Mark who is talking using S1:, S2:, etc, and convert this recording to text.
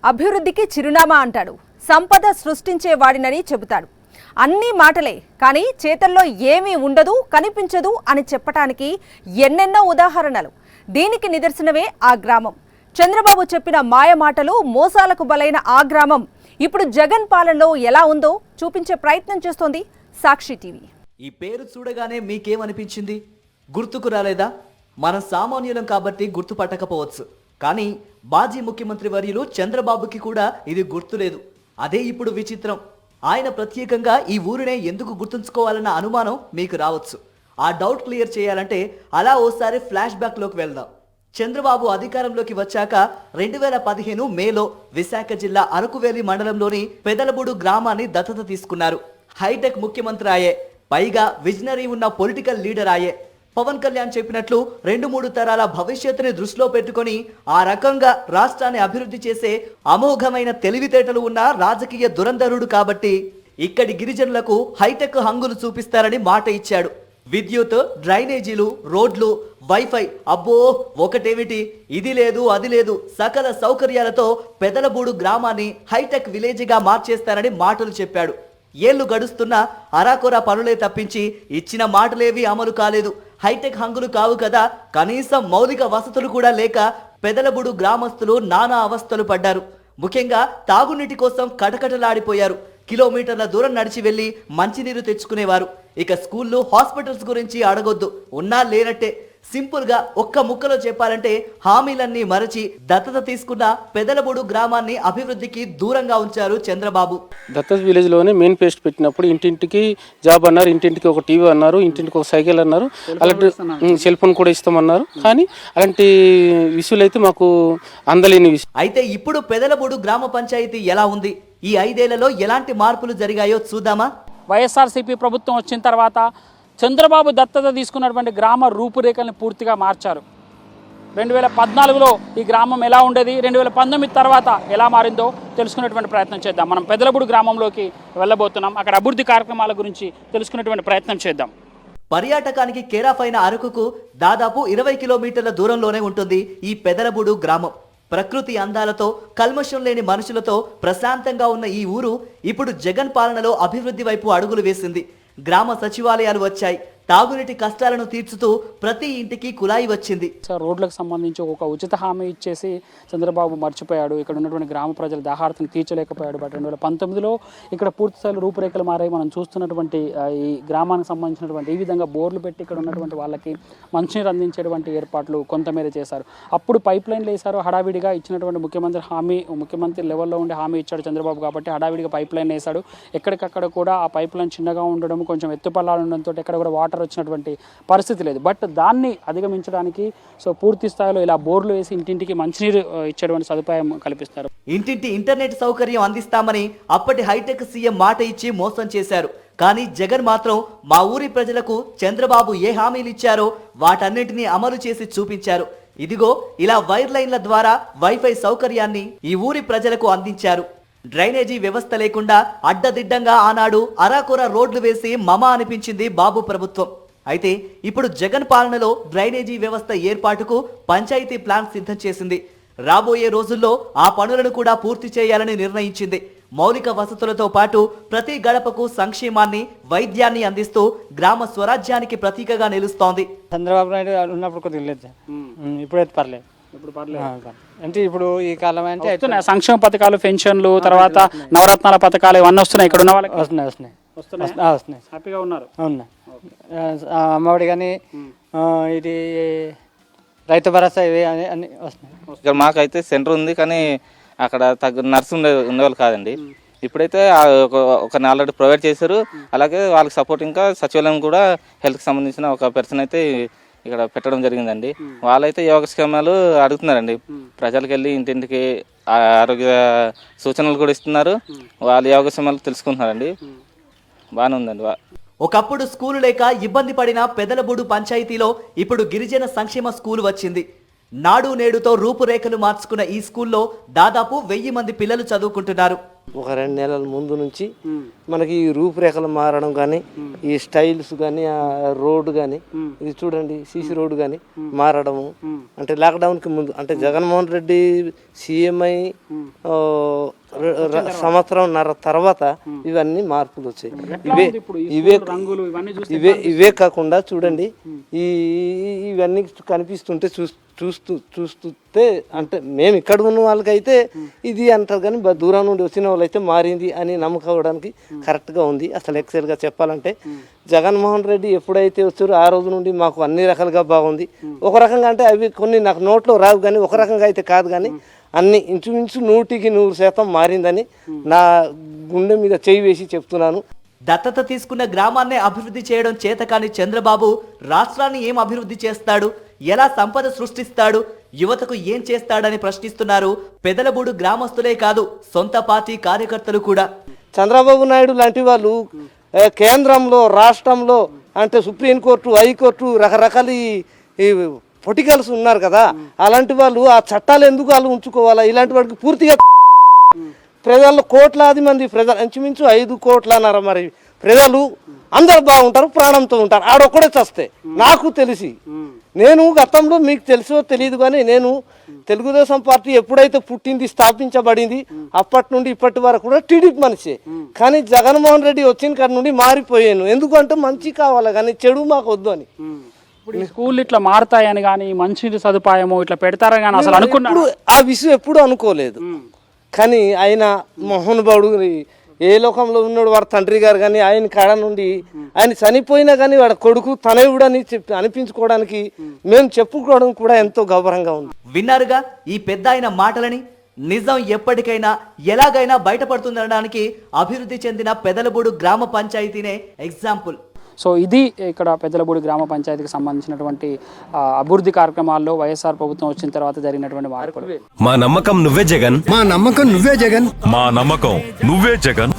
S1: అభివృద్ధికి చిరునామా అంటాడు. సంపద సృష్టించే వాడినని చెబుతాడు. అన్ని మాటలే, కానీ చేతల్లో ఏమీ ఉండదు, కనిపించదు అని చెప్పటానికి ఎన్నెన్నో ఉదాహరణలు. దీనికి నిదర్శనమే ఆ గ్రామం. చంద్రబాబు చెప్పిన మాయ మాటలు మోసాలకు బలైన ఆ గ్రామం ఇప్పుడు జగన్ పాలనలో ఎలా ఉందో చూపించే ప్రయత్నం చేస్తోంది సాక్షి టీవీ.
S2: ఈ పేరు చూడగానే మీకేమనిపించింది? గుర్తుకు రాలేదా? మనం సామాన్యులం కాబట్టి గుర్తుపట్టకపోవచ్చు, కానీ మాజీ ముఖ్యమంత్రి వర్యులు చంద్రబాబుకి కూడా ఇది గుర్తులేదు. అదే ఇప్పుడు విచిత్రం. ఆయన ప్రత్యేకంగా ఈ ఊరినే ఎందుకు గుర్తుంచుకోవాలన్న అనుమానం మీకు రావచ్చు. ఆ డౌట్ క్లియర్ చేయాలంటే అలా ఓసారి ఫ్లాష్ బ్యాక్లోకి వెళ్దాం. చంద్రబాబు అధికారంలోకి వచ్చాక 2015 మేలో విశాఖ జిల్లా అరకువేలి మండలంలోని పెదలబూడు గ్రామాన్ని దత్తత తీసుకున్నారు. హైటెక్ ముఖ్యమంత్రి ఆయే, పైగా విజనరీ ఉన్న పొలిటికల్ లీడర్ ఆయే. పవన్ కళ్యాణ్ చెప్పినట్లు 2-3 తరాల భవిష్యత్తుని దృష్టిలో పెట్టుకొని ఆ రకంగా రాష్ట్రాన్ని అభివృద్ధి చేసే అమోఘమైన తెలివితేటలు ఉన్న రాజకీయ దురంధరుడు కాబట్టి ఇక్కడి గిరిజనులకు హైటెక్ హంగులు చూపిస్తారని మాట ఇచ్చాడు. విద్యుత్, డ్రైనేజీలు, రోడ్లు, వైఫై, అబ్బో ఒకటేమిటి, ఇది లేదు అది లేదు, సకల సౌకర్యాలతో పెదలబూడు గ్రామాన్ని హైటెక్ విలేజ్గా మార్చేస్తారని మాటలు చెప్పాడు. ఏళ్లు గడుస్తున్నా అరాకొరా పనులే తప్పించి ఇచ్చిన మాటలేవి అమలు కాలేదు. హైటెక్ హంగులు కావు కదా, కనీసం మౌలిక వసతులు కూడా లేక పెదలబూడు గ్రామస్తులు నానా అవస్థలు పడ్డారు. ముఖ్యంగా తాగునీటి కోసం కటకటలాడిపోయారు. కిలోమీటర్ల దూరం నడిచి వెళ్లి మంచినీరు తెచ్చుకునేవారు. ఇక స్కూళ్ళు, హాస్పిటల్స్ గురించి అడగొద్దు, ఉన్నా లేనట్టే. సింపుల్ గా ఒక్క ముక్కలో చెప్పాలంటే హామీలన్నీ మరచి దత్తత తీసుకున్న పెదలబూడు గ్రామాన్ని అభివృద్ధికి దూరంగా ఉంచారు చంద్రబాబు.
S3: దత్తత విలేజ్ లోనే మెయిన్ పేస్ట్ పెట్టినప్పుడు ఇంటింటికి జాబ్ అన్నారు, ఇంటింటికి ఒక టీవీ అన్నారు, ఇంటింటికి ఒక సైకిల్ అన్నారు, అలాంటి సెల్ ఫోన్ కూడా ఇస్తామన్నారు. కానీ అలాంటి విషయాలు అయితే మాకు అందలేని విషయం.
S2: అయితే ఇప్పుడు పెదలబూడు గ్రామ పంచాయతీ ఎలా ఉంది? ఈ 5 ఏళ్లలో ఎలాంటి మార్పులు జరిగాయో చూద్దామా?
S4: వైఎస్ఆర్సీపీ ప్రభుత్వం వచ్చిన తర్వాత చంద్రబాబు దత్తత తీసుకున్నటువంటి గ్రామ రూపురేఖల్ని పూర్తిగా మార్చారు. 2014లో ఈ గ్రామం ఎలా ఉండేది, 2019 తర్వాత ఎలా మారిందో తెలుసుకునేటువంటి ప్రయత్నం చేద్దాం. మనం పెదలబూడు గ్రామంలోకి వెళ్ళబోతున్నాం. అక్కడ అభివృద్ధి కార్యక్రమాల గురించి తెలుసుకునేటువంటి ప్రయత్నం చేద్దాం.
S2: పర్యాటకానికి కేరాఫ్ అయిన అరకుకు దాదాపు 20 కిలోమీటర్ల దూరంలోనే ఉంటుంది ఈ పెదలబూడు గ్రామం. ప్రకృతి అందాలతో, కల్మషం లేని మనుషులతో ప్రశాంతంగా ఉన్న ఈ ఊరు ఇప్పుడు జగన్ పాలనలో అభివృద్ధి వైపు అడుగులు వేసింది. గ్రామ సచివాలయాలు వచ్చాయి. తాగునీటి కష్టాలను తీర్చుతూ ప్రతి ఇంటికి కుళాయి వచ్చింది.
S4: రోడ్లకు సంబంధించి ఒక ఉచిత హామీ ఇచ్చేసి చంద్రబాబు మర్చిపోయాడు. ఇక్కడ ఉన్నటువంటి గ్రామ ప్రజల దాహార్తను తీర్చలేకపోయాడు. బట్ 2019లో ఇక్కడ పూర్తి స్థాయిలో రూపురేఖలు మారాయి. మనం చూస్తున్నటువంటి ఈ గ్రామానికి సంబంధించినటువంటి ఈ విధంగా బోర్లు పెట్టి ఇక్కడ ఉన్నటువంటి వాళ్ళకి మంచినీరు అందించేటువంటి ఏర్పాట్లు కొంతమేర చేశారు. అప్పుడు పైప్ లైన్లు వేశారు. హడావిడిగా ఇచ్చినటువంటి ముఖ్యమంత్రి లెవెల్లో ఉండి హామీ ఇచ్చాడు చంద్రబాబు కాబట్టి హడావిడిగా పైప్ లైన్ వేశాడు. ఎక్కడికక్కడ కూడా ఆ పైప్ లైన్ చిన్నగా ఉండడం, కొంచెం ఎత్తుపల్లాలు ఉండడంతో ఎక్కడ కూడా వాటర్ వచ్చినటువంటి పరిస్థితి లేదు. బట్ దాన్ని అధిగమించడానికి పూర్తి స్థాయిలో ఇలా బోర్లు వేసి ఇంటింటికి మంచినీరు ఇచ్చేటువంటి సదుపాయం కల్పిస్తారు.
S2: ఇంటింటి ఇంటర్నెట్ సౌకర్యం అందిస్తామని అప్పటి హైటెక్ సీఎం మాట ఇచ్చి మోసం చేశారు. కానీ జగన్ మాత్రం మా ఊరి ప్రజలకు చంద్రబాబు ఏ హామీలు ఇచ్చారో వాటన్నిటినీ అమలు చేసి చూపించారు. ఇదిగో ఇలా వైర్ లైన్ల ద్వారా వైఫై సౌకర్యాన్ని ఈ ఊరి ప్రజలకు అందించారు. డ్రైనేజీ వ్యవస్థ లేకుండా అడ్డదిడ్డంగా ఆనాడు అరాకొర రోడ్లు వేసి మమ అనిపించింది బాబు ప్రభుత్వం. అయితే ఇప్పుడు జగన్ పాలనలో డ్రైనేజీ వ్యవస్థ ఏర్పాటుకు పంచాయతీ ప్లాన్ సిద్ధం చేసింది. రాబోయే రోజుల్లో ఆ పనులను కూడా పూర్తి చేయాలని నిర్ణయించింది. మౌలిక వసతులతో పాటు ప్రతి గడపకు సంక్షేమాన్ని, వైద్యాన్ని అందిస్తూ గ్రామ స్వరాజ్యానికి ప్రతీకగా నిలుస్తోంది.
S5: చంద్రబాబు నాయుడు ఉన్నప్పుడు కొద్దిగా లేదు, ఇప్పుడైతే పర్లేదు. అంటే ఇప్పుడు ఈ కాలం అంటే
S4: సంక్షేమ పథకాలు, పెన్షన్లు, తర్వాత నవరత్నాల పథకాలు ఇవన్నీ వస్తున్నాయి. ఇక్కడ ఉన్న వాళ్ళకి
S5: వస్తున్నాయి.
S4: హ్యాపీగా ఉన్నారు.
S5: అవునా, అమ్మఒడి కానీ ఇది రైతు భరోసా ఇవి అన్ని వస్తున్నాయి.
S6: ఇక్కడ మాకైతే సెంటర్ ఉంది, కానీ అక్కడ నర్సు ఉండేవాళ్ళు కాదండి. ఇప్పుడైతే ఒక ఆల్రెడీ ప్రొవైడ్ చేశారు. అలాగే వాళ్ళకి సపోర్ట్ ఇంకా సచివాలయం కూడా హెల్త్కి సంబంధించిన ఒక పర్సన్ అయితే ఇక్కడ పెట్టడం జరిగిందండి. వాళ్ళైతే యోగక్షేమాలు అడుగుతున్నారండి. ప్రజలకు వెళ్ళి ఇంటింటికి ఆరోగ్య సూచనలు కూడా ఇస్తున్నారు. వాళ్ళ యోగక్షేమాలు తెలుసుకుంటున్నారండి. బాగానే ఉందండి.
S2: ఒకప్పుడు స్కూలు లేక ఇబ్బంది పడిన పెదలబూడు పంచాయతీలో ఇప్పుడు గిరిజన సంక్షేమ స్కూలు వచ్చింది. నాడు నేడుతో రూపురేఖలు మార్చుకున్న ఈ స్కూల్లో దాదాపు 1000 మంది పిల్లలు చదువుకుంటున్నారు.
S7: ఒక 2 నెలల ముందు నుంచి మనకి ఈ రూపురేఖలు మారడం కానీ ఈ స్టైల్స్ కానీ ఆ రోడ్డు కానీ ఇది చూడండి సీసీ రోడ్డు కానీ మారడము అంటే లాక్డౌన్కి ముందు అంటే జగన్మోహన్ రెడ్డి సీఎం అయి సంవత్సరంన్నర తర్వాత ఇవన్నీ మార్పులు వచ్చాయి. ఇవే కాకుండా చూడండి ఇవన్నీ కనిపిస్తుంటే చూస్తుంటే అంటే మేము ఇక్కడ ఉన్న వాళ్ళకైతే ఇది అంటారు కానీ దూరం నుండి వచ్చిన వాళ్ళైతే మారింది అని నమ్మకవడానికి కరెక్ట్గా ఉంది. అసలు ఎక్సెల్గా చెప్పాలంటే జగన్మోహన్ రెడ్డి ఎప్పుడైతే వచ్చారో ఆ రోజు నుండి మాకు అన్ని రకాలుగా బాగుంది. ఒక రకంగా అంటే అవి కొన్ని నాకు నోట్లో రావు కానీ ఒక రకంగా అయితే కాదు కానీ అన్ని ఇంచుమించు 100% మారిందని నా గుండె మీద చేయి వేసి చెప్తున్నాను.
S2: దత్తత తీసుకున్న గ్రామాన్నే అభివృద్ధి చేయడం చేతకాని చంద్రబాబు రాష్ట్రాన్ని ఏం అభివృద్ధి చేస్తాడు, ఎలా సంపద సృష్టిస్తాడు, యువతకు ఏం చేస్తాడని ప్రశ్నిస్తున్నారు పెదలబూడు గ్రామస్తులే కాదు సొంత పార్టీ కార్యకర్తలు కూడా.
S7: చంద్రబాబు నాయుడు లాంటి వాళ్ళు కేంద్రంలో రాష్ట్రంలో అంటే సుప్రీంకోర్టు హైకోర్టు రకరకాల ఈ పొలిటికల్స్ ఉన్నారు కదా, అలాంటి వాళ్ళు ఆ చట్టాలు ఎందుకు వాళ్ళు ఉంచుకోవాలా? ఇలాంటి వాడికి పూర్తిగా ప్రజల్లో కోట్లాది మంది ప్రజలు ఇంచుమించు 5 కోట్లన్నర మరి ప్రజలు అందరు బాగుంటారు, ప్రాణంతో ఉంటారు. ఆడొక్కడే చస్తే నాకు తెలిసి నేను గతంలో మీకు తెలుసో తెలియదు కానీ నేను తెలుగుదేశం పార్టీ ఎప్పుడైతే పుట్టింది స్థాపించబడింది అప్పటి నుండి ఇప్పటి వరకు కూడా టీడీపీ మనిషే. కానీ జగన్మోహన్ రెడ్డి వచ్చిన కాడి నుండి మారిపోయాను. ఎందుకంటే మంచి కావాలి కానీ చెడు మాకు వద్దు అని.
S4: ఇప్పుడు ఈ స్కూల్ ఇట్లా మారుతాయని కానీ మంచి సదుపాయము ఇట్లా పెడతారని కానీ అసలు అనుకున్నాడు
S7: ఆ విషయం ఎప్పుడు అనుకోలేదు. కానీ ఆయన మోహన్బాబు ఏ లోకంలో ఉన్నాడు వాడు తండ్రి గారు కానీ ఆయన కాడ నుండి ఆయన చనిపోయినా కానీ వాడు కొడుకు తనయుడని అనిపించుకోవడానికి మేము చెప్పుకోవడం కూడా ఎంతో గౌరవంగా ఉంది.
S2: విన్నారుగా ఈ పెద్ద ఆయన మాటలని. నిజం ఎప్పటికైనా ఎలాగైనా బయటపడుతుందనడానికి అభివృద్ధి చెందిన పెదలబూడు గ్రామ పంచాయతీనే ఎగ్జాంపుల్.
S4: సో ఇది ఇక్కడ పెద్దలబూడి గ్రామ పంచాయతీకి సంబంధించినటువంటి అభివృద్ధి కార్యక్రమాల్లో వైఎస్ఆర్ ప్రభుత్వం వచ్చిన తర్వాత జరిగినటువంటి మార్పులు.
S8: మా నమ్మకం నువ్వే జగన్,
S9: మా నమ్మకం నువ్వే జగన్,
S8: మా నమ్మకం నువ్వే జగన్.